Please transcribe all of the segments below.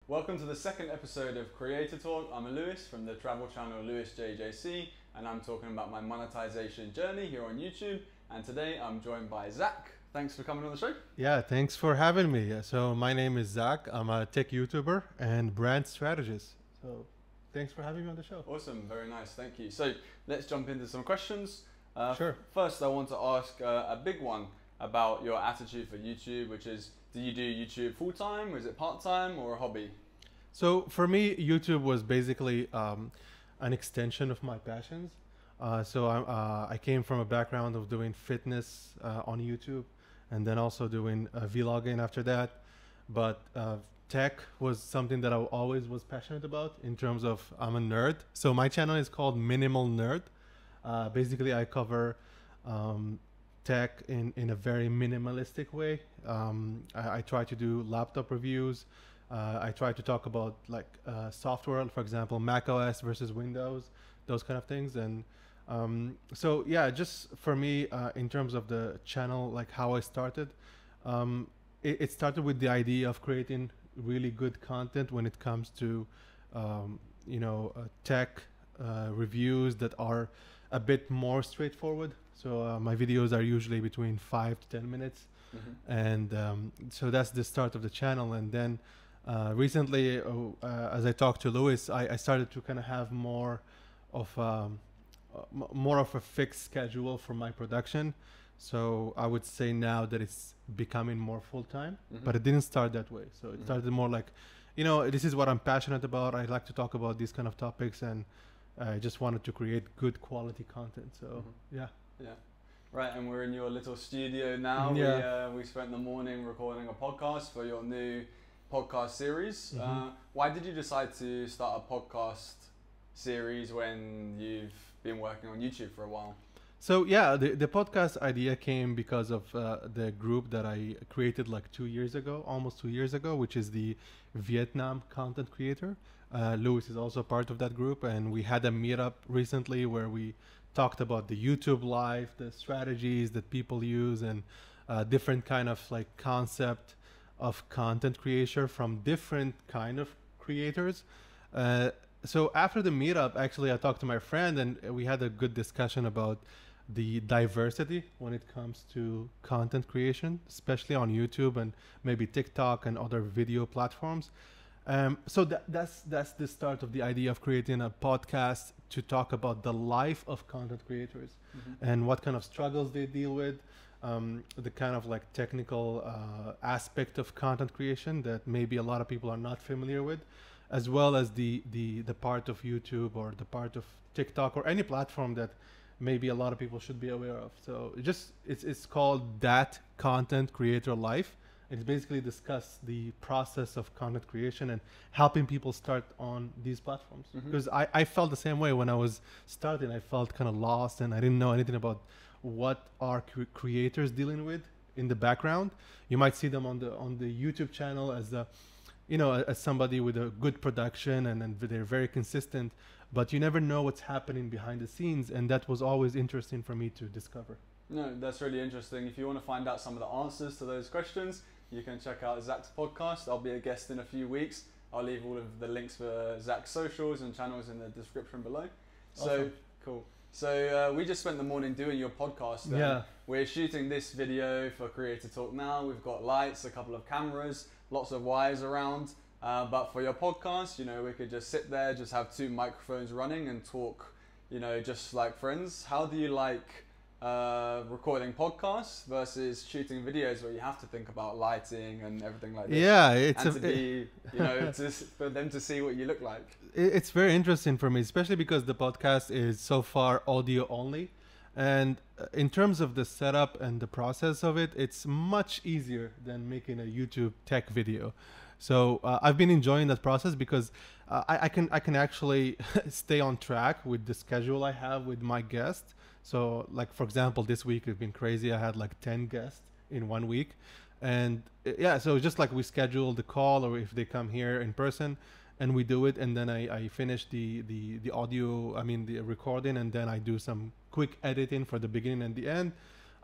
Welcome to the second episode of Creator Talk. I'm Lewis from the travel channel LewisJJC, and I'm talking about my monetization journey here on YouTube. And today I'm joined by Zach. Thanks for coming on the show. Yeah, thanks for having me. So my name is Zach. I'm a tech YouTuber and brand strategist. So thanks for having me on the show. Awesome, very nice, thank you. So let's jump into some questions. Sure. First, I want to ask a big one about your attitude for YouTube, which is, do you do YouTube full-time? Is it part-time or a hobby? So for me, YouTube was basically an extension of my passions. I came from a background of doing fitness on YouTube, and then also doing vlogging after that. But tech was something that I always was passionate about in terms of I'm a nerd. So my channel is called Minimal Nerd. Basically, I cover tech in a very minimalistic way. I try to do laptop reviews. I try to talk about like software, for example, Mac OS versus Windows, those kind of things. And so yeah, just for me, in terms of the channel, like how I started, it started with the idea of creating really good content when it comes to, tech reviews that are a bit more straightforward. So my videos are usually between 5 to 10 minutes. Mm-hmm. And so that's the start of the channel. And then recently, as I talked to Lewis, I started to kind of have more of a fixed schedule for my production. So I would say now that it's becoming more full-time, mm-hmm. but it didn't start that way. So it mm-hmm. started more like, this is what I'm passionate about. I like to talk about these kind of topics, and I just wanted to create good quality content. So mm-hmm. yeah. Right, and we're in your little studio now. Yeah. We spent the morning recording a podcast for your new podcast series. Mm-hmm. Why did you decide to start a podcast series when you've been working on YouTube for a while? So yeah, the podcast idea came because of the group that I created like almost 2 years ago, which is the Vietnam content creator. Lewis is also part of that group, and we had a meetup recently where we talked about the YouTube life, the strategies that people use, and different kind of like concept of content creation from different kind of creators. So after the meetup, actually, I talked to my friend, and we had a good discussion about the diversity when it comes to content creation, especially on YouTube and maybe TikTok and other video platforms. So that's the start of the idea of creating a podcast to talk about the life of content creators, mm-hmm. and what kind of struggles they deal with, the kind of like technical aspect of content creation that maybe a lot of people are not familiar with, as well as the part of YouTube or the part of TikTok or any platform that maybe a lot of people should be aware of. So it's called That Content Creator Life. It's basically discuss the process of content creation and helping people start on these platforms. Because mm-hmm. I felt the same way when I was starting. I felt kind of lost, and I didn't know anything about what are creators dealing with in the background. You might see them on the YouTube channel as as somebody with a good production, and they're very consistent, but you never know what's happening behind the scenes, and that was always interesting for me to discover. No, that's really interesting. If you want to find out some of the answers to those questions, you can check out Zach's podcast. I'll be a guest in a few weeks. I'll leave all of the links for Zach's socials and channels in the description below. So awesome. Cool. So we just spent the morning doing your podcast. Yeah. We're shooting this video for Creator Talk now. We've got lights, a couple of cameras, lots of wires around. But for your podcast, we could just sit there, just have 2 microphones running and talk, just like friends. How do you like recording podcasts versus shooting videos where you have to think about lighting and everything like this? Yeah, it's for them to see what you look like. It's very interesting for me, especially because the podcast is so far audio only. And in terms of the setup and the process of it, it's much easier than making a YouTube tech video. So I've been enjoying that process because I can actually stay on track with the schedule I have with my guests. So like, for example, this week it's been crazy. I had like 10 guests in 1 week. And yeah, so just like we schedule the call, or if they come here in person, and we do it, and then I finish the audio, the recording, and then I do some quick editing for the beginning and the end.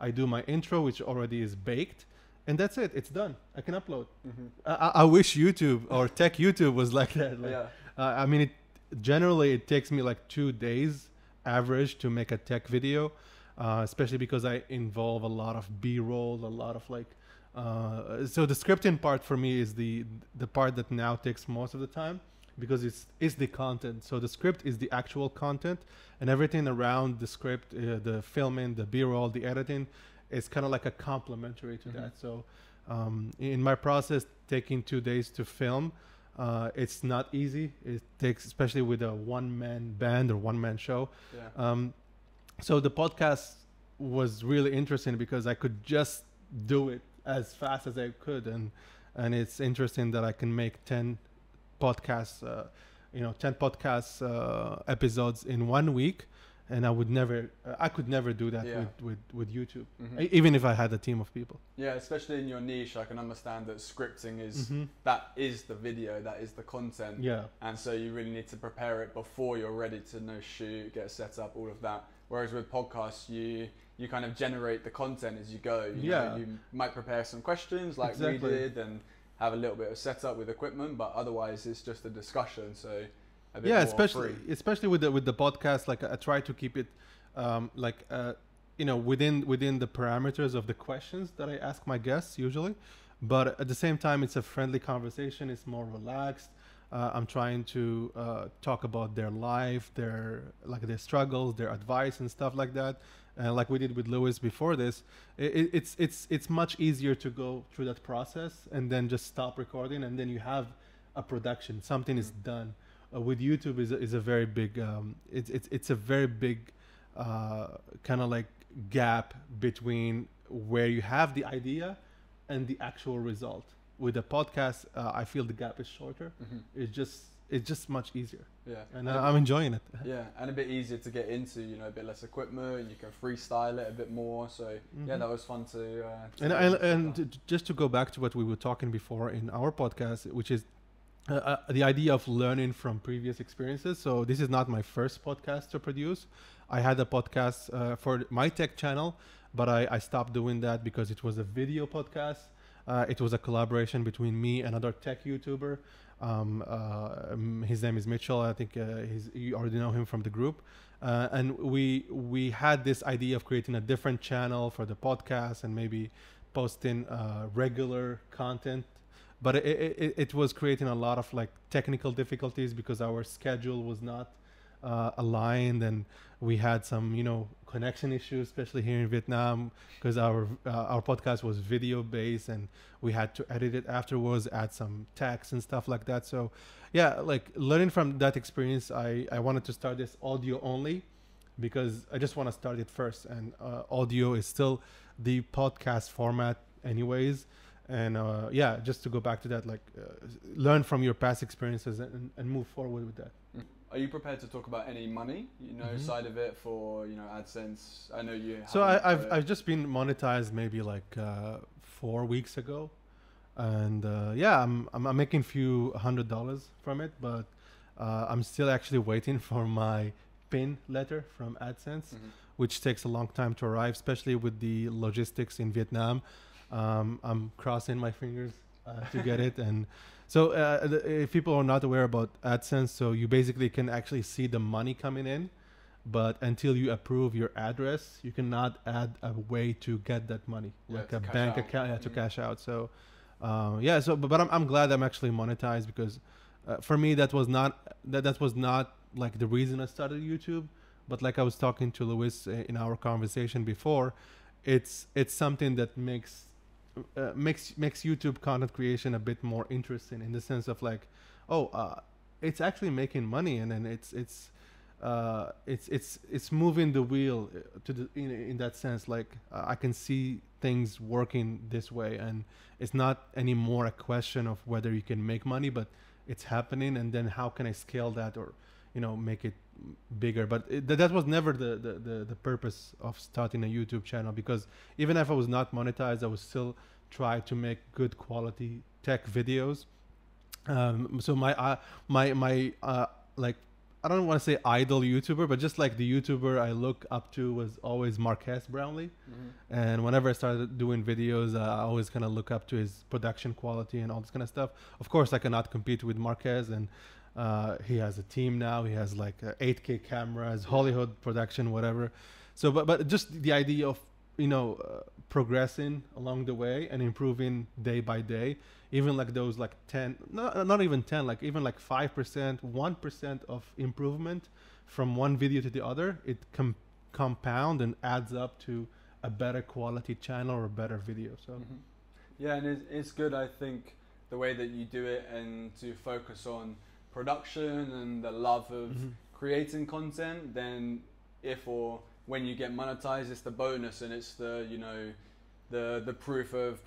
I do my intro, which already is baked, and that's it. It's done. I can upload. Mhm. I wish YouTube or tech YouTube was like that. Like, Yeah. I mean, generally it takes me like 2 days average to make a tech video, especially because I involve a lot of B-roll, a lot of like. So the scripting part for me is the part that now takes most of the time, because it's the content. So the script is the actual content, and everything around the script, the filming, the B-roll, the editing, is kind of like a complementary to that. So in my process, taking 2 days to film, it's not easy. It takes, especially with a one-man band or one-man show. Yeah. So the podcast was really interesting because I could just do it as fast as I could, and it's interesting that I can make 10 podcasts, 10 podcasts episodes in 1 week, and I could never do that Yeah. with YouTube, Mhm. even if I had a team of people. Yeah, especially in your niche, I can understand that scripting is Mhm. that is the video, that is the content, Yeah, and so you really need to prepare it before you're ready to shoot, get set up, all of that. Whereas with podcasts, you kind of generate the content as you go. You know, you might prepare some questions like Exactly. we did, and have a little bit of setup with equipment, but otherwise it's just a discussion. So a bit yeah, more free. especially with the podcast, like I try to keep it within the parameters of the questions that I ask my guests usually, but at the same time it's a friendly conversation. It's more relaxed. I'm trying to talk about their life, their struggles, their advice and stuff like that. And like we did with Lewis before this, it's much easier to go through that process and then just stop recording, and then you have a production. Something is done. With YouTube is a very big it's a very big kind of like gap between where you have the idea and the actual result. With a podcast, I feel the gap is shorter. Mhm. It's just much easier. Yeah, And I'm enjoying it. yeah, and a bit easier to get into. A bit less equipment. You can freestyle it a bit more. So yeah, that was fun to. Just to go back to what we were talking before in our podcast, which is the idea of learning from previous experiences. So this is not my first podcast to produce. I had a podcast for my tech channel, but I stopped doing that because it was a video podcast. It was a collaboration between me and another tech YouTuber. His name is Mitchell. I think you already know him from the group. And we had this idea of creating a different channel for the podcast and maybe posting regular content. But it was creating a lot of like technical difficulties because our schedule was not aligned, and we had some connection issues, especially here in Vietnam, because our podcast was video based and we had to edit it afterwards, add some text and stuff like that. So yeah, like learning from that experience, I wanted to start this audio only because I just want to start it first, and audio is still the podcast format anyways. And yeah, just to go back to that, like learn from your past experiences and move forward with that. Are you prepared to talk about any money, side of it for, Adsense? I know you. So I've just been monetized maybe like 4 weeks ago, and yeah, I'm making few $100 from it, but I'm still actually waiting for my PIN letter from Adsense, which takes a long time to arrive, especially with the logistics in Vietnam. I'm crossing my fingers to get it. And so if people are not aware about AdSense, so you basically can actually see the money coming in, but until you approve your address, you cannot add a way to get that money, like a bank account to cash out. So yeah, so but I'm glad I'm actually monetized, because for me that was not like the reason I started YouTube. But like I was talking to Lewis in our conversation before, it's something that makes YouTube content creation a bit more interesting, in the sense of like, it's actually making money, and then it's moving the wheel to the in that sense. Like I can see things working this way, and it's not anymore a question of whether you can make money, but it's happening, and then how can I scale that, or make it bigger. But that was never the purpose of starting a YouTube channel, because even if I was not monetized, I would still try to make good quality tech videos. So my like I don't want to say idol YouTuber, but just like the YouTuber I look up to was always Marques Brownlee. And whenever I started doing videos, I always kind of look up to his production quality and all this kind of stuff. Of course, I cannot compete with Marques, and he has a team now. He has like 8K cameras, Hollywood production, whatever. So, but just the idea of, you know, progressing along the way and improving day by day, even like those like 10, not even 10, like even like 5%, 1% of improvement from one video to the other, it compound and adds up to a better quality channel or a better video. So yeah, and it's good, I think, the way that you do it, and to focus on production and the love of creating content. Then if or when you get monetized, it's the bonus, and it's the, you know, the proof of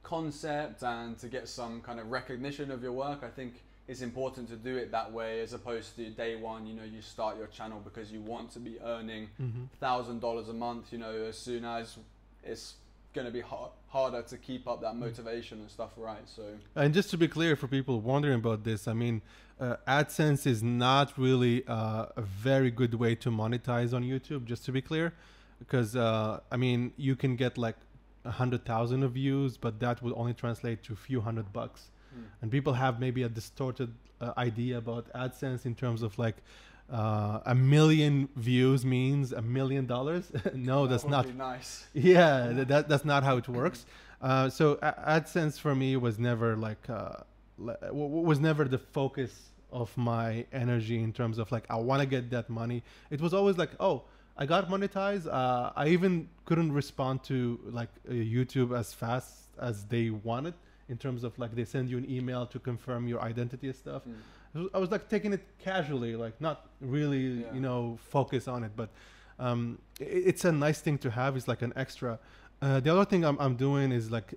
concept, and to get some kind of recognition of your work. I think it's important to do it that way, as opposed to day one, you know, you start your channel because you want to be earning $1,000 a month, you know, as soon as it's going to be harder to keep up that motivation and stuff, right? So, and just to be clear for people wondering about this, I mean, AdSense is not really a very good way to monetize on YouTube, just to be clear, because I mean, you can get like 100,000 of views, but that would only translate to a few $100. And people have maybe a distorted idea about AdSense in terms of like 1 million views means $1 million. No, that's not nice. Yeah, that's not how it works. So AdSense for me was never like was never the focus of my energy in terms of like, I want to get that money. It was always like, oh, I got monetized. I even couldn't respond to like YouTube as fast as they wanted, in terms of like they send you an email to confirm your identity and stuff. I was like taking it casually, like not really, you know, focus on it. But it's a nice thing to have. It's like an extra. The other thing I'm doing is like,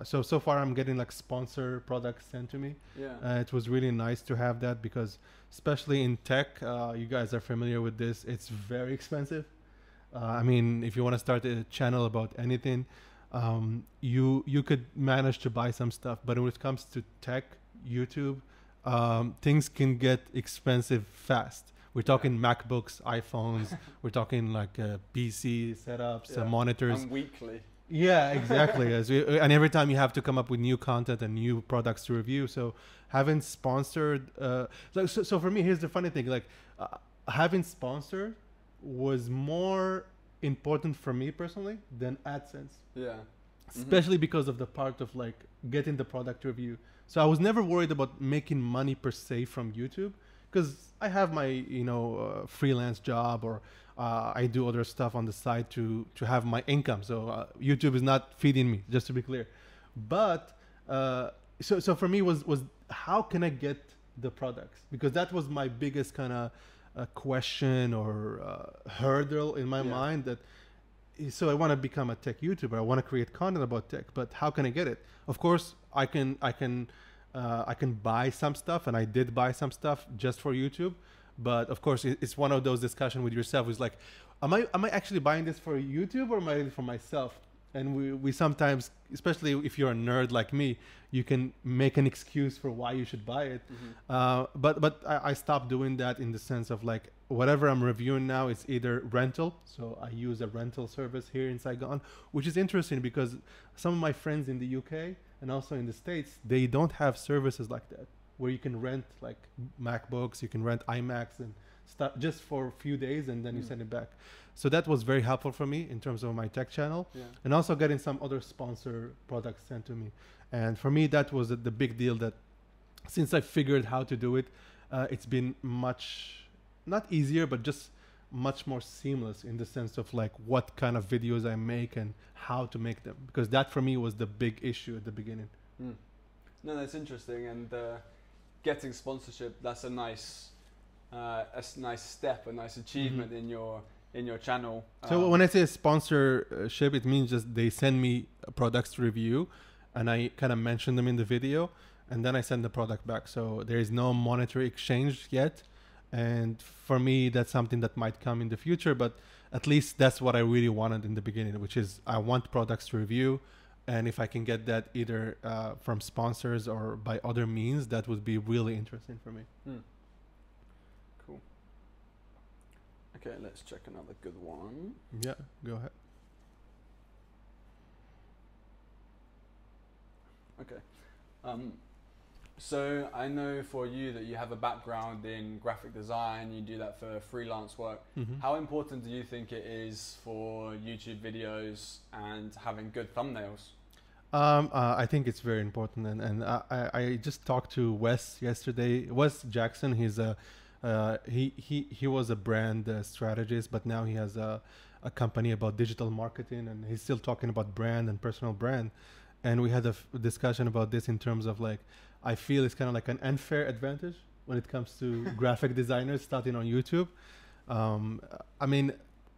so far I'm getting like sponsor products sent to me. It was really nice to have that, because especially in tech, you guys are familiar with this. It's very expensive. I mean, if you want to start a channel about anything, you could manage to buy some stuff, but when it comes to tech, YouTube, things can get expensive fast. We're talking MacBooks, iPhones, we're talking like PC setups, monitors. And weekly. Yeah, exactly. And every time you have to come up with new content and new products to review. So having sponsored, so for me, here's the funny thing, like having sponsored was more important for me personally than AdSense. Especially because of the part of like getting the product review. So I was never worried about making money per se from YouTube, because I have my, you know, freelance job, or I do other stuff on the side to have my income. So YouTube is not feeding me, just to be clear. But so for me was how can I get the products? Because that was my biggest kind of question or hurdle in my mind. That so I want to become a tech YouTuber. I want to create content about tech, but how can I get it? Of course, I can buy some stuff, and I did buy some stuff just for YouTube. But of course, it's one of those discussions with yourself. It's like, am I actually buying this for YouTube, or am I for myself? And we sometimes, especially if you're a nerd like me, you can make an excuse for why you should buy it. But I stopped doing that, in the sense of like, whatever I'm reviewing now, it's either rental. So I use a rental service here in Saigon, which is interesting because some of my friends in the UK and also in the States, they don't have services like that, where you can rent like MacBooks, you can rent iMacs and stuff just for a few days, and then you send it back. So that was very helpful for me in terms of my tech channel, and also getting some other sponsor products sent to me. And for me, that was the big deal, that since I figured how to do it, it's been much, not easier, but just much more seamless, in the sense of like what kind of videos I make and how to make them, because that for me was the big issue at the beginning. No, that's interesting. And getting sponsorship, that's a nice step, a nice achievement in your channel. So when I say sponsorship, it means just they send me products to review, and I kind of mention them in the video, and then I send the product back. So there is no monetary exchange yet. And for me, that's something that might come in the future, but at least that's what I really wanted in the beginning, which is I want products to review. And if I can get that either from sponsors or by other means, that would be really interesting for me. Okay, let's check another good one. Yeah, go ahead. Okay. So I know for you that you have a background in graphic design, you do that for freelance work. Mm-hmm. How important do you think it is for YouTube videos and having good thumbnails? I think it's very important, and I just talked to Wes yesterday. Wes Jackson, he was a brand strategist, but now he has a company about digital marketing, and he's still talking about brand and personal brand. And we had a discussion about this in terms of like, I feel it's kind of like an unfair advantage when it comes to graphic designers starting on YouTube. I mean,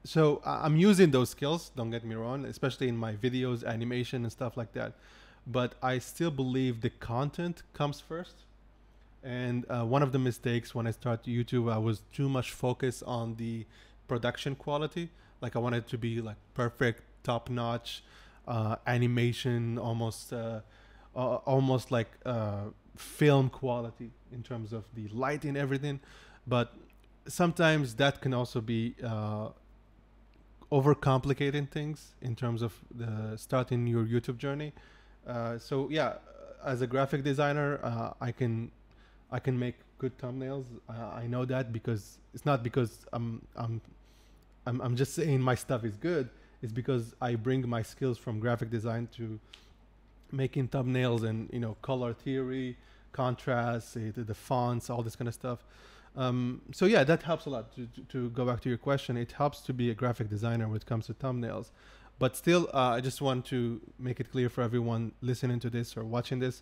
so I'm using those skills, don't get me wrong, especially in my videos, animation and stuff like that. But I still believe the content comes first. And one of the mistakes when I started YouTube, I was too much focused on the production quality. Like I wanted to be like perfect, top notch, animation, almost like film quality in terms of the light and everything. But sometimes that can also be overcomplicating things in terms of starting your YouTube journey. So yeah, as a graphic designer, I can make good thumbnails. I know that because it's not because I'm just saying my stuff is good. It's because I bring my skills from graphic design to making thumbnails and color theory, contrast, the fonts, all this kind of stuff. So yeah, that helps a lot. To go back to your question, it helps to be a graphic designer when it comes to thumbnails. But still, I just want to make it clear for everyone listening to this or watching this,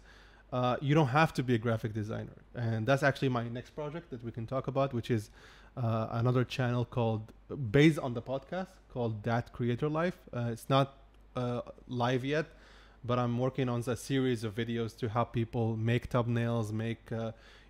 you don't have to be a graphic designer. And that's actually my next project that we can talk about, which is another channel based on the podcast called That Creator Life. It's not live yet, but I'm working on a series of videos to help people make thumbnails, make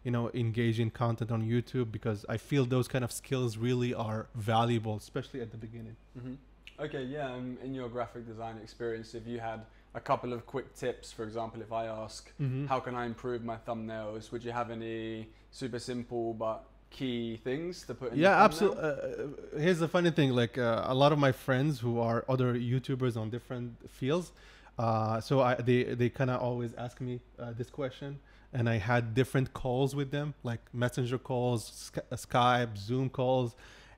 engaging content on YouTube, because I feel those kind of skills really are valuable, especially at the beginning. Mm-hmm. Okay, yeah, in your graphic design experience, if you had a couple of quick tips, for example, if I ask, how can I improve my thumbnails, would you have any super simple but key things to put in? Yeah, absolutely. Here's the funny thing, like a lot of my friends who are other YouTubers on different fields, they kind of always ask me this question, and I had different calls with them, like messenger calls, Skype, Zoom calls.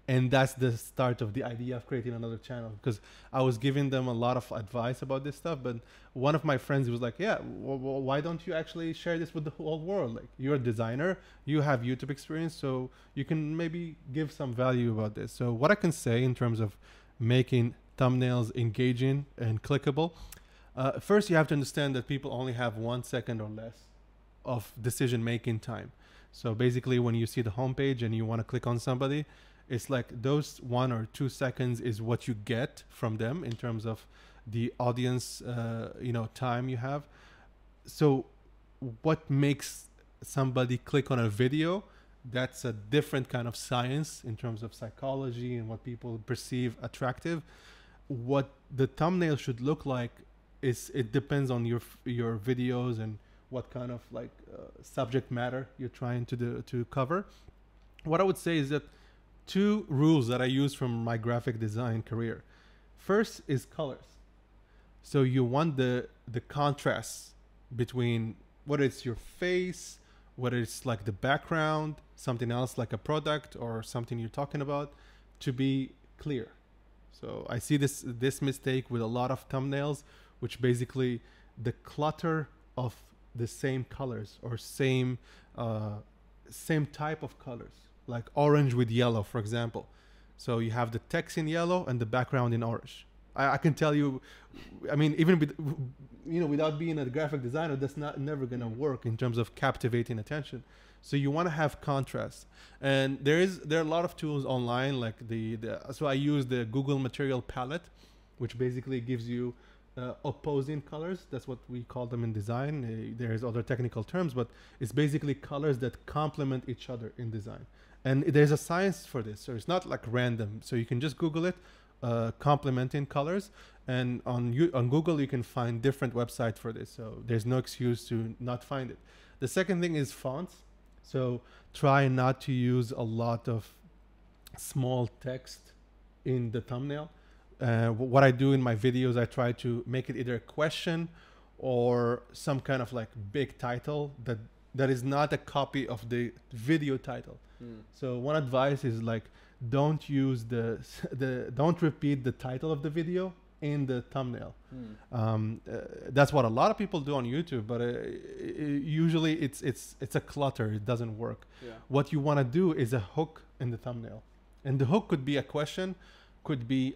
And that's the start of the idea of creating another channel, because I was giving them a lot of advice about this stuff. But one of my friends was like, yeah, why don't you actually share this with the whole world? Like, you're a designer, you have YouTube experience, so you can maybe give some value about this. So what I can say in terms of making thumbnails engaging and clickable, first you have to understand that people only have 1 second or less of decision-making time. So basically when you see the homepage and you want to click on somebody, it's like those 1 or 2 seconds is what you get from them in terms of the audience, time you have. So what makes somebody click on a video? That's a different kind of science in terms of psychology and what people perceive attractive. What the thumbnail should look like it depends on your videos and what kind of subject matter you're trying to cover. What I would say is that 2 rules that I use from my graphic design career. First is colors. So you want the contrast between whether it's your face, whether it's like the background, something else like a product or something you're talking about, to be clear. So I see this mistake with a lot of thumbnails, which basically the clutter of the same colors or same type of colors, like orange with yellow, for example. So you have the text in yellow and the background in orange. I can tell you, I mean, even without being a graphic designer, that's never gonna work in terms of captivating attention. So you want to have contrast, and there are a lot of tools online, like so I use the Google Material Palette, which basically gives you opposing colors. That's what we call them in design. There's other technical terms, but it's basically colors that complement each other in design. And there's a science for this, so it's not like random. So you can just Google it, complementing colors, and on Google you can find different websites for this. So there's no excuse to not find it. The second thing is fonts. So try not to use a lot of small text in the thumbnail. What I do in my videos, I try to make it either a question or some kind of like big title that is not a copy of the video title. So one advice is like, don't use don't repeat the title of the video in the thumbnail. That's what a lot of people do on YouTube, but usually it's a clutter. It doesn't work. What you want to do is a hook in the thumbnail, and the hook could be a question, could be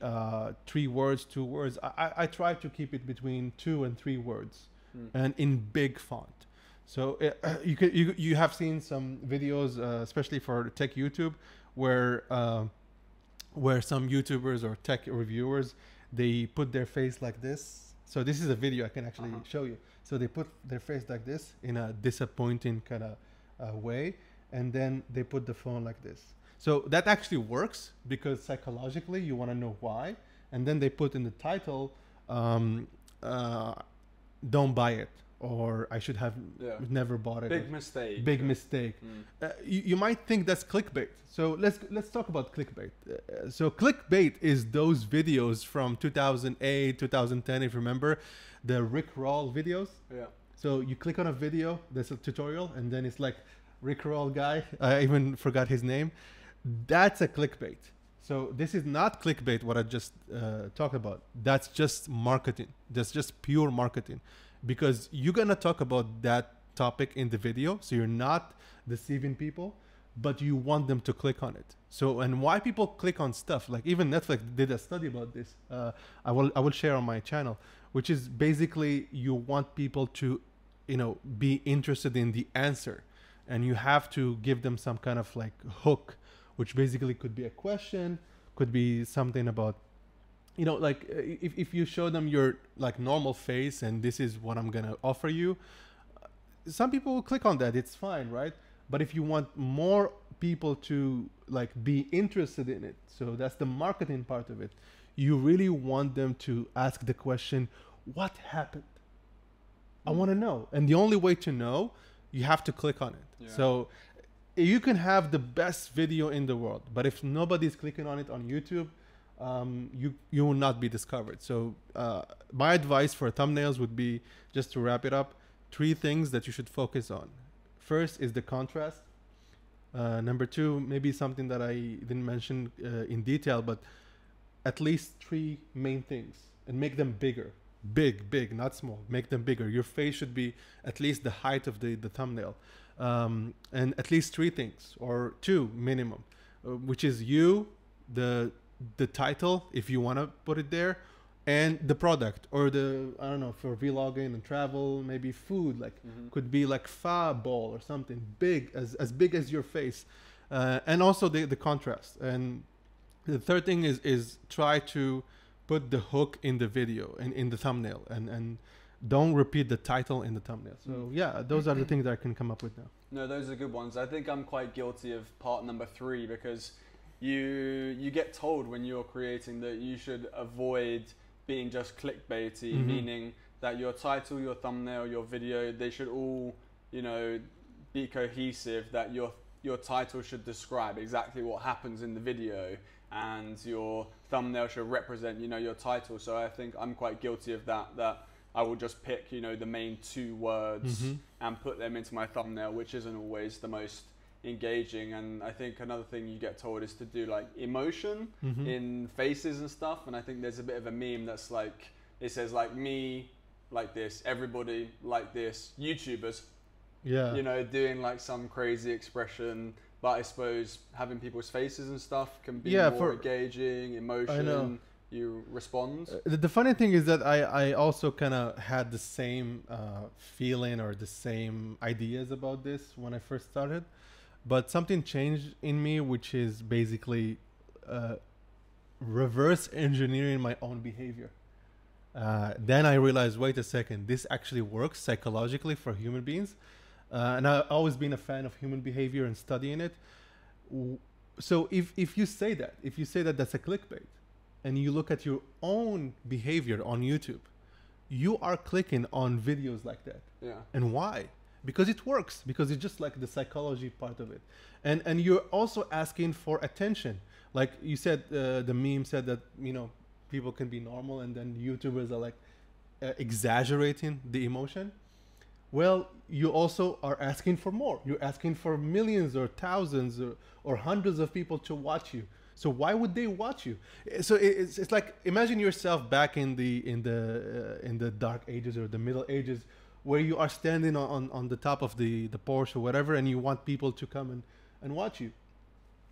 3 words, 2 words. I try to keep it between 2 and 3 words, and in big font. So you have seen some videos, especially for tech YouTube, where some YouTubers or tech reviewers, they put their face like this. So this is a video I can actually show you. So they put their face like this in a disappointing kind of way, and then they put the phone like this. So that actually works because psychologically you want to know why, and then they put in the title, don't buy it, or I should have never bought it. Big mistake. Big mistake. You might think that's clickbait. So let's talk about clickbait. So clickbait is those videos from 2008, 2010, if you remember, the Rick Roll videos. So you click on a video, there's a tutorial, and then it's like Rick Roll guy. I even forgot his name. That's a clickbait. So this is not clickbait, what I just talked about. That's just marketing. That's just pure marketing. Because you're going to talk about that topic in the video. So you're not deceiving people, but you want them to click on it. So, and why people click on stuff, like even Netflix did a study about this. I will share on my channel, which is basically you want people to, be interested in the answer, and you have to give them some kind of like hook, which basically could be a question, could be something about, like if you show them your like normal face and this is what I'm gonna offer you, some people will click on that. It's fine, right? But if you want more people to like be interested in it, so that's the marketing part of it, you really want them to ask the question, what happened? I want to know. And the only way to know, you have to click on it. So you can have the best video in the world, but if nobody's clicking on it on YouTube, you will not be discovered. So my advice for thumbnails would be, just to wrap it up, 3 things that you should focus on. First is the contrast. Number 2, maybe something that I didn't mention in detail, but at least 3 main things, and make them bigger. Big, not small. Make them bigger. Your face should be at least the height of the thumbnail. And at least 3 things, or 2 minimum, which is you, the title, if you want to put it there, and the product, or I don't know, for vlogging and travel, maybe food, like could be like pho bowl or something big, as big as your face, and also the contrast. And the third thing is try to put the hook in the video and in the thumbnail, and don't repeat the title in the thumbnail. So yeah, those are the things that I can come up with now. No, those are good ones. I think I'm quite guilty of part number 3, because you get told when you're creating that you should avoid being just clickbaity, meaning that your title, your thumbnail, your video, they should all, be cohesive, that your title should describe exactly what happens in the video, and your thumbnail should represent, your title. So I think I'm quite guilty of that I will just pick, the main 2 words and put them into my thumbnail, which isn't always the most engaging. And I think another thing you get told is to do like emotion in faces and stuff. And I think there's a bit of a meme that's like, it says like me like this, everybody like this, YouTubers, doing like some crazy expression. But I suppose having people's faces and stuff can be more engaging, emotion. You respond. The funny thing is that I also kind of had the same feeling or the same ideas about this when I first started, but something changed in me, which is basically reverse engineering my own behavior. Then I realized, wait a second, this actually works psychologically for human beings. And I've always been a fan of human behavior and studying it. So if you say that that's a clickbait, and you look at your own behavior on YouTube, you are clicking on videos like that. And why? because it works, because it's just like the psychology part of it. And you're also asking for attention. Like you said, the meme said that, you know, people can be normal and then YouTubers are like exaggerating the emotion. Well, you also are asking for more. You're asking for millions or thousands or hundreds of people to watch you. So why would they watch you? So it's like, imagine yourself back in the dark ages or the middle ages, where you are standing on the top of the Porsche or whatever, and you want people to come and watch you.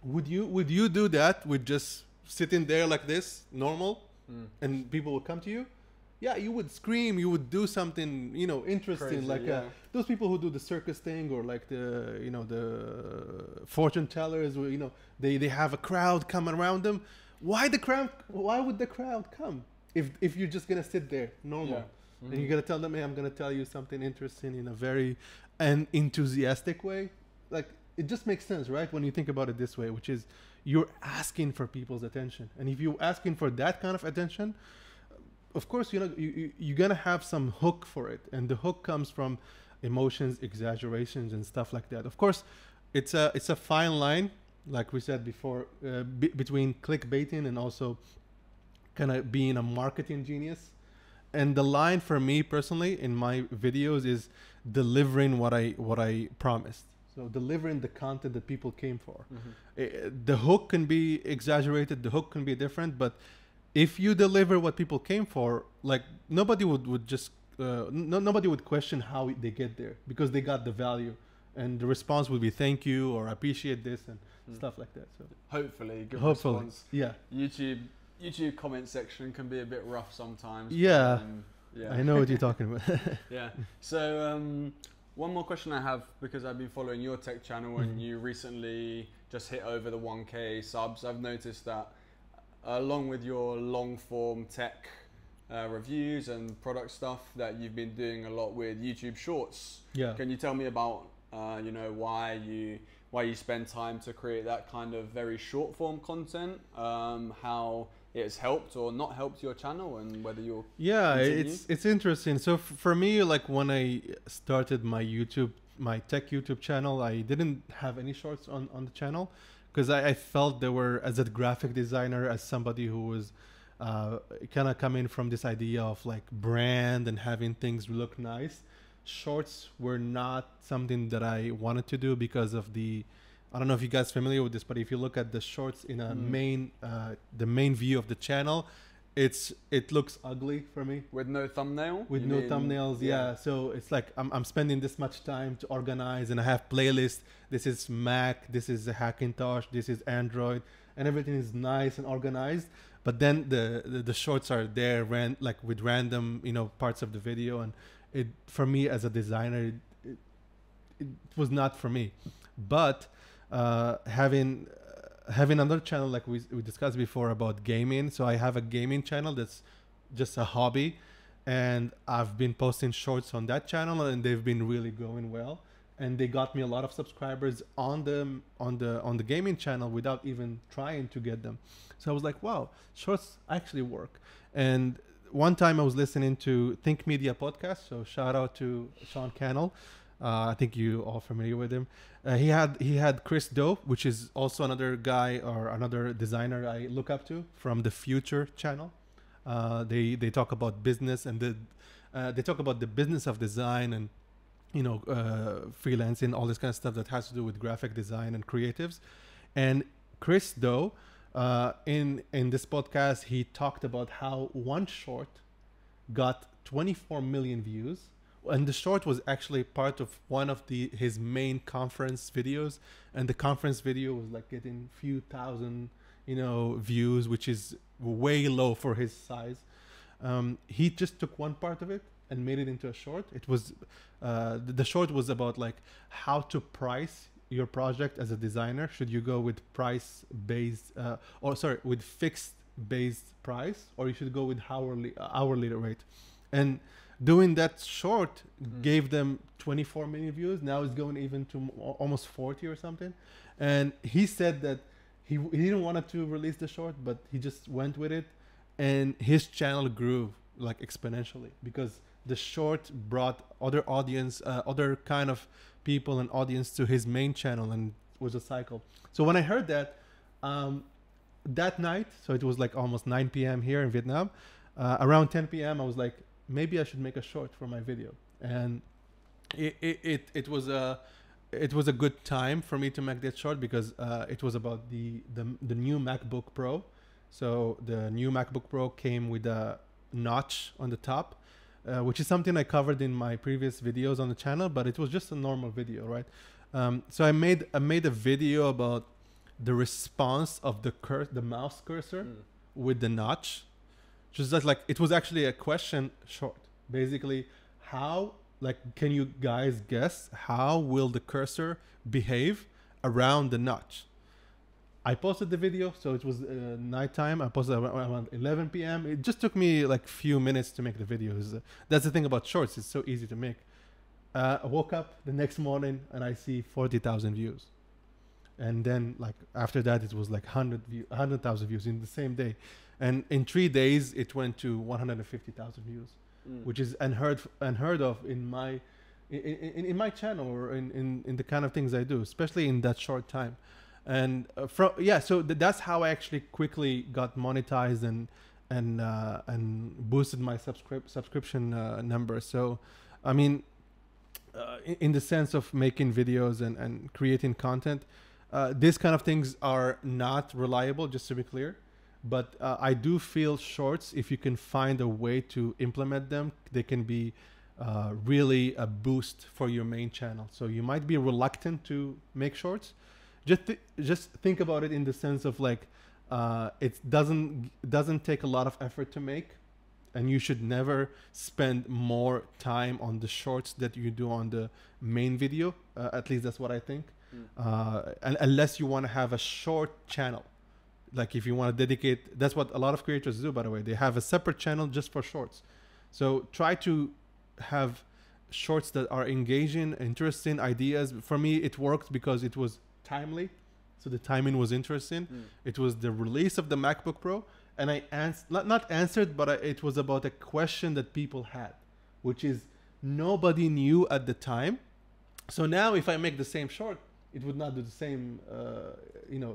Would you do that with just sitting there like this, normal, and people would come to you? Yeah, you would scream, you would do something, you know, interesting. Crazy, like those people who do the circus thing, or like the, you know, the fortune tellers, where, you know, they have a crowd coming around them. Why would the crowd come if you're just gonna sit there normal? Yeah. And you're gonna tell them, hey, I'm gonna tell you something interesting in a very enthusiastic way? Like, it just makes sense, right? When you think about it this way, which is, you're asking for people's attention. And if you're asking for that kind of attention, of course, you know, you're gonna have some hook for it, and the hook comes from emotions, exaggerations, and stuff like that. Of course, it's a fine line, like we said before, between clickbaiting and also kind of being a marketing genius. And the line for me personally in my videos is delivering what I promised. So delivering the content that people came for. The hook can be exaggerated, the hook can be different, but if you deliver what people came for, like, nobody would just nobody would question how they get there, because they got the value, and the response would be thank you or appreciate this and stuff like that. So hopefully good response. Yeah. YouTube comment section can be a bit rough sometimes. Yeah. But, yeah. I know what you're talking about. Yeah. So one more question I have, because I've been following your tech channel and you recently just hit over the 1K subs. I've noticed that along with your long form tech reviews and product stuff, that you've been doing a lot with YouTube Shorts. Yeah. Can you tell me about you know, why you spend time to create that kind of very short form content, how it's helped or not helped your channel, and whether you're it's interesting. So for me, like, when I started my tech YouTube channel, I didn't have any shorts on the channel, because I felt there were, as a graphic designer, as somebody who was kind of coming from this idea of like brand and having things look nice, shorts were not something that I wanted to do, because of I don't know if you guys are familiar with this, but if you look at the shorts in a the main view of the channel, it looks ugly for me. With no thumbnail? With no thumbnails, yeah. So it's like I'm spending this much time to organize, and I have playlists. This is Mac, this is Hackintosh, this is Android, and everything is nice and organized. But then the shorts are there, like with random, you know, parts of the video, and it, for me as a designer, it was not for me. But having another channel, like we discussed before about gaming. So I have a gaming channel that's just a hobby, and I've been posting shorts on that channel, and they've been really going well, and they got me a lot of subscribers on the gaming channel without even trying to get them. So I was like, wow, shorts actually work. And one time I was listening to Think Media podcast, so shout out to Sean Cannell. I think you all familiar with him. He had Chris Do, which is also another guy or another designer I look up to, from the Future channel. They talk about business, and they talk about the business of design, and, you know, freelancing, all this kind of stuff that has to do with graphic design and creatives. And Chris Do, in this podcast, he talked about how one short got 24 million views. And the short was actually part of one of his main conference videos, and the conference video was like getting few thousand, you know, views, which is way low for his size. He just took one part of it and made it into a short. It was the short was about like how to price your project as a designer. Should you go with with fixed based price, or you should go with hourly rate? And doing that short gave them 24 million views. Now it's going even to almost 40 or something. And he said that he didn't want to release the short, but he just went with it, and his channel grew like exponentially, because the short brought other audience, other kind of people and audience to his main channel, and it was a cycle. So when I heard that, that night, so it was like almost 9 p.m. here in Vietnam, around 10 p.m. I was like, maybe I should make a short for my video. And it was a good time for me to make that short because it was about the new MacBook Pro. So the new MacBook Pro came with a notch on the top, which is something I covered in my previous videos on the channel, but it was just a normal video, right? So I made a video about the response of the mouse cursor with the notch. Just like it was actually a question short. Basically, how, like, can you guys guess how will the cursor behave around the notch? I posted the video, so it was nighttime. I posted around 11 p.m. It just took me like few minutes to make the video. That's the thing about shorts; it's so easy to make. I woke up the next morning and I see 40,000 views, and then like after that, it was like 100,000 views in the same day, and in 3 days it went to 150,000 views, which is unheard of in my channel or in the kind of things I do, especially in that short time. And so that's how I actually quickly got monetized and boosted my subscription numbers. So, I mean, in the sense of making videos and creating content, these kind of things are not reliable, just to be clear. But I do feel shorts, if you can find a way to implement them, they can be really a boost for your main channel. So you might be reluctant to make shorts. Just think about it in the sense of like, it doesn't take a lot of effort to make, and you should never spend more time on the shorts that you do on the main video. At least that's what I think. And unless you want to have a short channel, like if you want to dedicate, that's what a lot of creators do, by the way. They have a separate channel just for shorts. So try to have shorts that are engaging, interesting ideas. For me, it worked because it was timely, so the timing was interesting. It was the release of the MacBook Pro, and I not answered, but it was about a question that people had, which is nobody knew at the time. So now if I make the same short, it would not do the same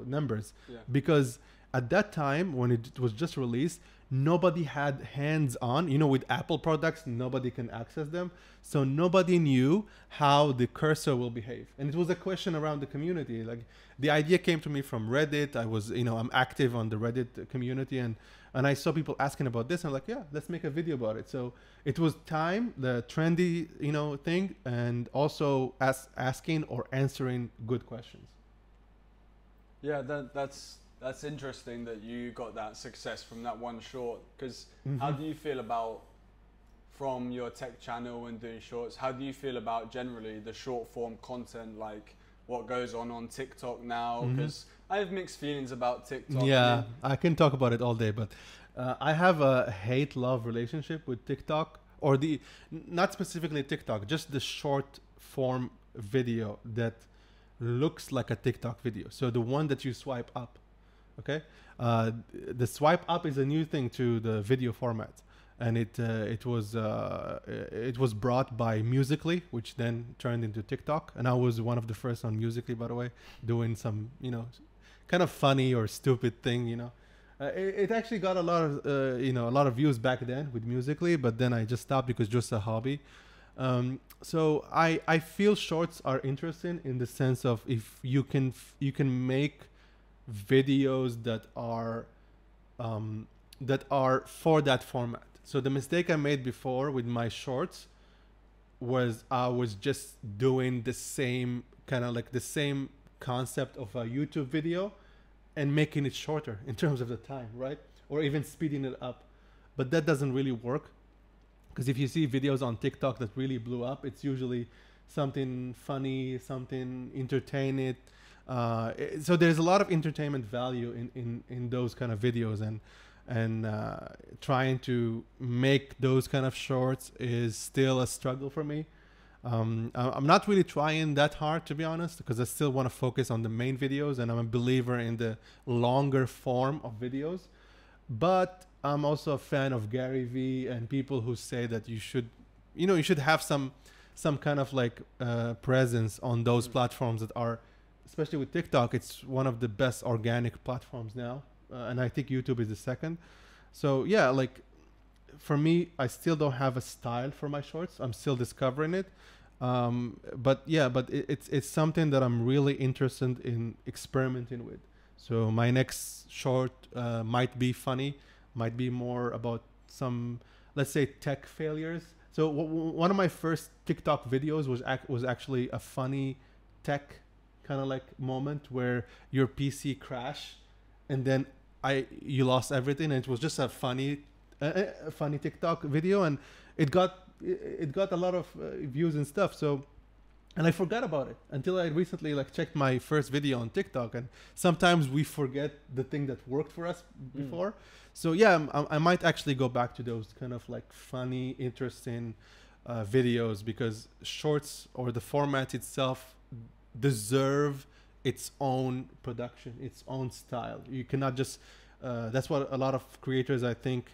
numbers, because at that time when it was just released, nobody had hands-on, with Apple products, nobody can access them. So nobody knew how the cursor will behave. And it was a question around the community. Like the idea came to me from Reddit. I was, I'm active on the Reddit community, and I saw people asking about this. And I'm like, yeah, let's make a video about it. So it was time, the trendy, thing, and also asking or answering good questions. Yeah, that's interesting that you got that success from that one short. Because how do you feel about, from your tech channel and doing shorts, how do you feel about generally the short form content, like what goes on TikTok now? Because I have mixed feelings about TikTok. Yeah, I can talk about it all day, but I have a hate-love relationship with TikTok, or not specifically TikTok, just the short form video that looks like a TikTok video. So the one that you swipe up. Okay, the swipe up is a new thing to the video format, and it was brought by Musical.ly, which then turned into TikTok. And I was one of the first on Musical.ly, by the way, doing some kind of funny or stupid thing. It actually got a lot of views back then with Musical.ly, but then I just stopped because just a hobby. So I feel shorts are interesting in the sense of if you can make videos that are for that format. So the mistake I made before with my shorts was I was just doing the same kind of like the same concept of a YouTube video and making it shorter in terms of the time, right? Or even speeding it up. But that doesn't really work, because if you see videos on TikTok that really blew up, it's usually something funny, something entertaining. So there's a lot of entertainment value in those kind of videos, and trying to make those kind of shorts is still a struggle for me. I'm not really trying that hard, to be honest, because I still want to focus on the main videos, and I'm a believer in the longer form of videos. But I'm also a fan of Gary Vee and people who say that you should you should have some kind of like presence on those platforms that are, especially with TikTok, it's one of the best organic platforms now, and I think YouTube is the second. So yeah, like for me, I still don't have a style for my shorts. I'm still discovering it. But it's something that I'm really interested in experimenting with. So my next short might be funny, might be more about some, let's say, tech failures. So one of my first TikTok videos was actually a funny tech kind of like moment where your PC crashed, and then you lost everything, and it was just a funny TikTok video, and it got a lot of views and stuff. So, and I forgot about it until I recently like checked my first video on TikTok, and sometimes we forget the thing that worked for us before. So yeah, I might actually go back to those kind of like funny, interesting videos, because shorts or the format itself deserve its own production, its own style. You cannot just that's what a lot of creators, I think,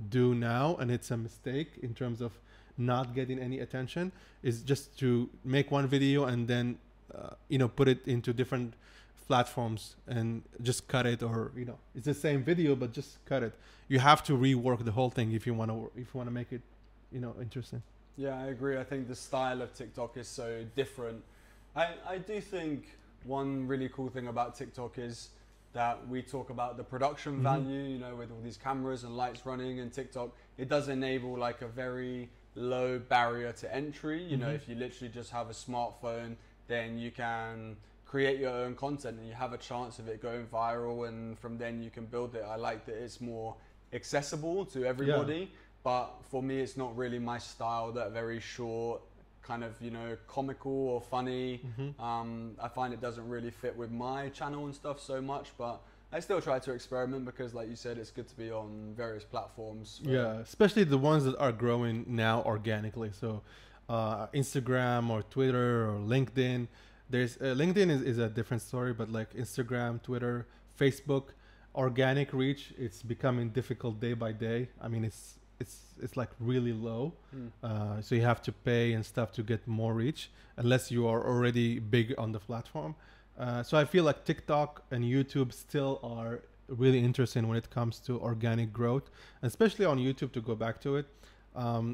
do now, and it's a mistake in terms of not getting any attention, is just to make one video and then put it into different platforms and just cut it, or it's the same video but just cut it. You have to rework the whole thing if you want to make it interesting. Yeah, I agree. I think the style of TikTok is so different. I do think one really cool thing about TikTok is that we talk about the production value, with all these cameras and lights running, and TikTok, it does enable like a very low barrier to entry. If you literally just have a smartphone, then you can create your own content and you have a chance of it going viral, and from then you can build it. I like that it's more accessible to everybody, but for me, it's not really my style, that very short, kind of comical or funny. I find it doesn't really fit with my channel and stuff so much, but I still try to experiment because, like you said, it's good to be on various platforms. Yeah, especially the ones that are growing now organically. So Instagram or Twitter or LinkedIn. There's LinkedIn is a different story, but like Instagram, Twitter, Facebook, organic reach, it's becoming difficult day by day. I mean, it's like really low. So you have to pay and stuff to get more reach, unless you are already big on the platform. So I feel like TikTok and YouTube still are really interesting when it comes to organic growth, especially on YouTube. To go back to it,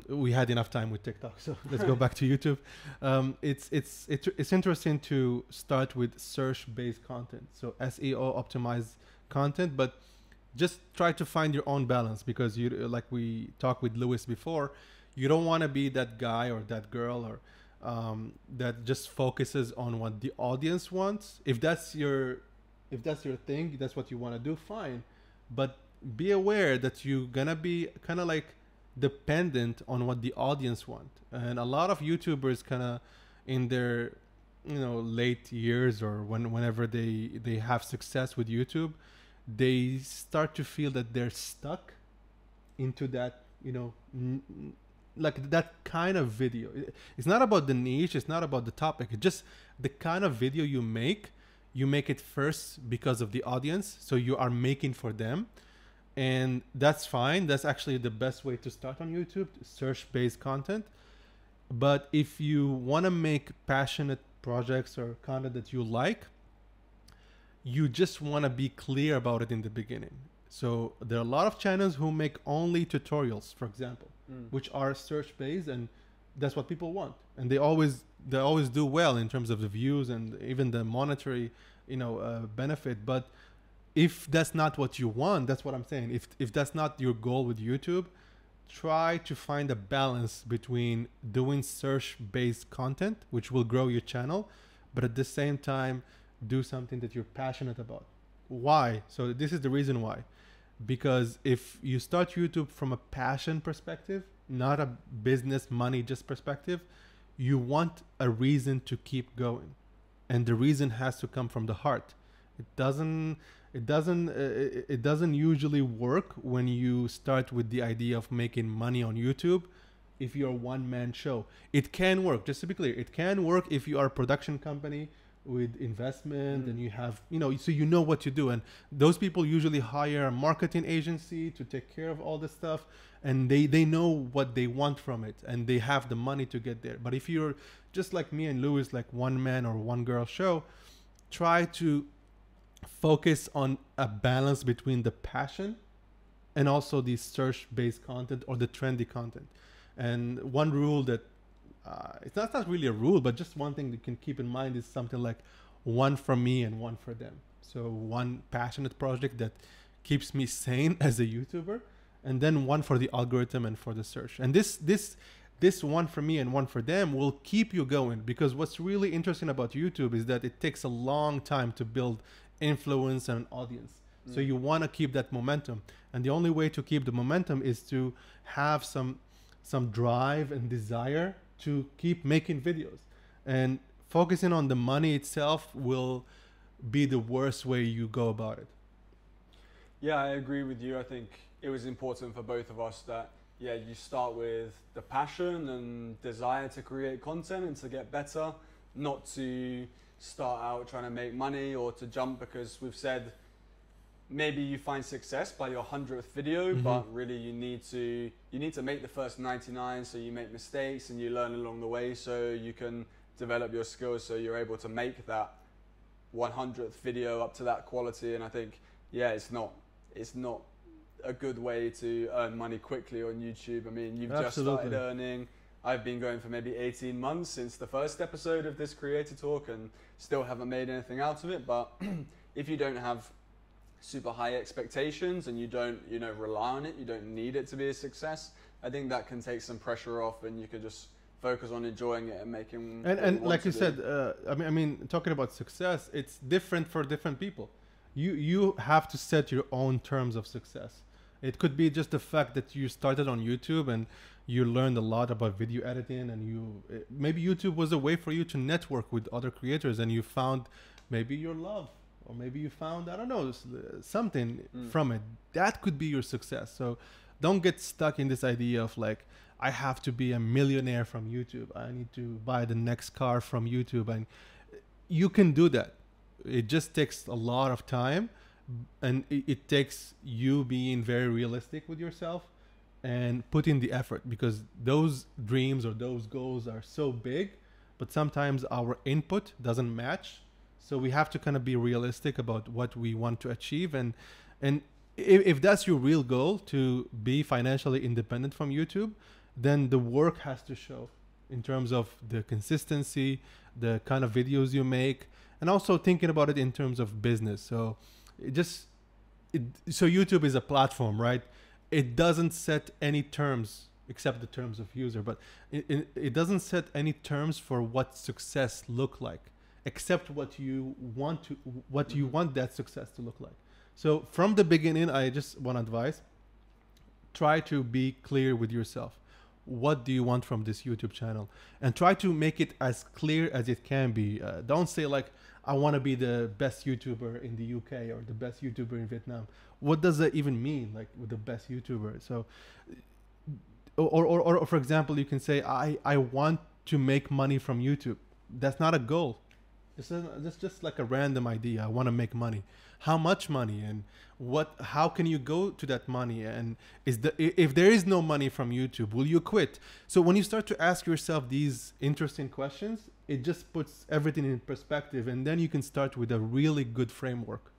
we had enough time with TikTok, so let's go back to YouTube. It's interesting to start with search-based content, so SEO optimized content, but just try to find your own balance, because you, like we talked with Lewis before, you don't want to be that guy or that girl or that just focuses on what the audience wants. If that's your thing, that's what you want to do, fine. But be aware that you're gonna be kind of like dependent on what the audience want. And a lot of YouTubers kind of in their late years, or whenever they have success with YouTube, they start to feel that they're stuck into that, like that kind of video. It's not about the niche, it's not about the topic, it's just the kind of video you make it first because of the audience, so you are making for them, and that's fine. That's actually the best way to start on YouTube, search-based content. But if you want to make passionate projects or content that you like, you just want to be clear about it in the beginning. So there are a lot of channels who make only tutorials, for example, which are search-based, and that's what people want. And they always do well in terms of the views and even the monetary, benefit. But if that's not what you want, that's what I'm saying. If that's not your goal with YouTube, try to find a balance between doing search-based content, which will grow your channel, but at the same time, do something that you're passionate about. Why? So this is the reason why. Because if you start YouTube from a passion perspective, not a business money just perspective, you want a reason to keep going. And the reason has to come from the heart. It doesn't usually work when you start with the idea of making money on YouTube. If you're a one-man show, it can work. Just to be clear, it can work if you are a production company with investment, and you have, so you know what you do. And those people usually hire a marketing agency to take care of all this stuff, and they know what they want from it, and they have the money to get there. But if you're just like me and Lewis, like one man or one girl show, try to focus on a balance between the passion and also the search-based content or the trendy content. And one rule that it's not really a rule, but just one thing that you can keep in mind is something like one for me and one for them. So one passionate project that keeps me sane as a YouTuber, and then one for the algorithm and for the search. And this one for me and one for them will keep you going, because what's really interesting about YouTube is that it takes a long time to build influence and audience. So you want to keep that momentum, and the only way to keep the momentum is to have some drive and desire to keep making videos. And focusing on the money itself will be the worst way you go about it. Yeah, I agree with you. I think it was important for both of us that, you start with the passion and desire to create content and to get better, not to start out trying to make money or to jump, because we've said maybe you find success by your 100th video, but really you need to make the first 99, so you make mistakes and you learn along the way, so you can develop your skills, so you're able to make that 100th video up to that quality. And I think, it's not a good way to earn money quickly on YouTube. I mean, you've just started earning. I've been going for maybe 18 months since the first episode of this creator talk and still haven't made anything out of it. But if you don't have super high expectations and you don't, rely on it, you don't need it to be a success, I think that can take some pressure off, and you could just focus on enjoying it and making. And like you said, I mean, talking about success, it's different for different people. You have to set your own terms of success. It could be just the fact that you started on YouTube and you learned a lot about video editing, and maybe YouTube was a way for you to network with other creators, and you found maybe your love, or maybe you found, I don't know, something from it. That could be your success. So don't get stuck in this idea of like, I have to be a millionaire from YouTube. I need to buy the next car from YouTube. And you can do that. It just takes a lot of time, and it takes you being very realistic with yourself and putting the effort, because those dreams or those goals are so big, but sometimes our input doesn't match. So we have to kind of be realistic about what we want to achieve. And if that's your real goal, to be financially independent from YouTube, then the work has to show in terms of the consistency, the kind of videos you make, and also thinking about it in terms of business. So so YouTube is a platform, right? It doesn't set any terms except the terms of user, but it doesn't set any terms for what success look like, except what you want that success to look like. So from the beginning, I just want advice: try to be clear with yourself. What do you want from this YouTube channel? And try to make it as clear as it can be. Don't say like, I want to be the best YouTuber in the UK or the best YouTuber in Vietnam. What does that even mean, like with the best YouTuber? So, or for example, you can say, I want to make money from YouTube. That's not a goal. It's just like a random idea. I want to make money. How much money, and how can you go to that money? And if there is no money from YouTube, will you quit? So when you start to ask yourself these interesting questions, it just puts everything in perspective, and then you can start with a really good framework.